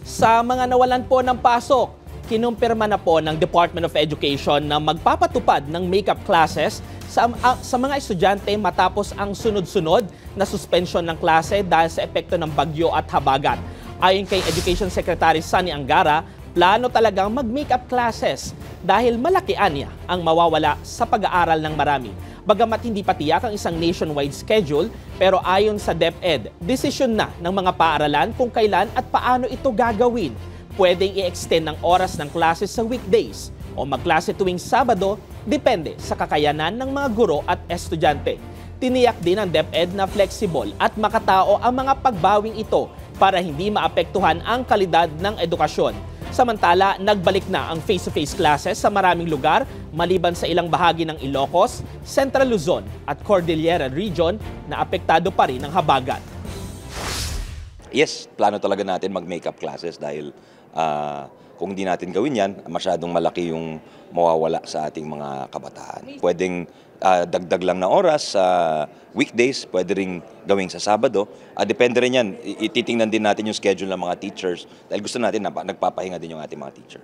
Sa mga nawalan po ng pasok, kinumpirma na po ng Department of Education na magpapatupad ng makeup classes sa mga estudyante matapos ang sunod-sunod na suspension ng klase dahil sa epekto ng bagyo at habagat. Ayon kay Education Secretary Sunny Angara, plano talagang mag-makeup classes dahil malaki anya ang mawawala sa pag-aaral ng marami. Bagamat hindi pa tiyak ang isang nationwide schedule, pero ayon sa DepEd, desisyon na ng mga paaralan kung kailan at paano ito gagawin. Pwedeng i-extend ang oras ng klase sa weekdays o magklase tuwing Sabado, depende sa kakayanan ng mga guro at estudyante. Tiniyak din ng DepEd na flexible at makatao ang mga pagbawing ito para hindi maapektuhan ang kalidad ng edukasyon. Samantala, nagbalik na ang face-to-face classes sa maraming lugar maliban sa ilang bahagi ng Ilocos, Central Luzon at Cordillera Region na apektado pa rin ng habagat. Yes, plano talaga natin mag-makeup classes dahil kung hindi natin gawin yan, masyadong malaki yung mawawala sa ating mga kabataan. Pwedeng dagdag lang na oras sa weekdays, pwede rin gawing sa Sabado. Depende rin yan, ititingnan din natin yung schedule ng mga teachers dahil gusto natin na nagpapahinga din yung ating mga teacher.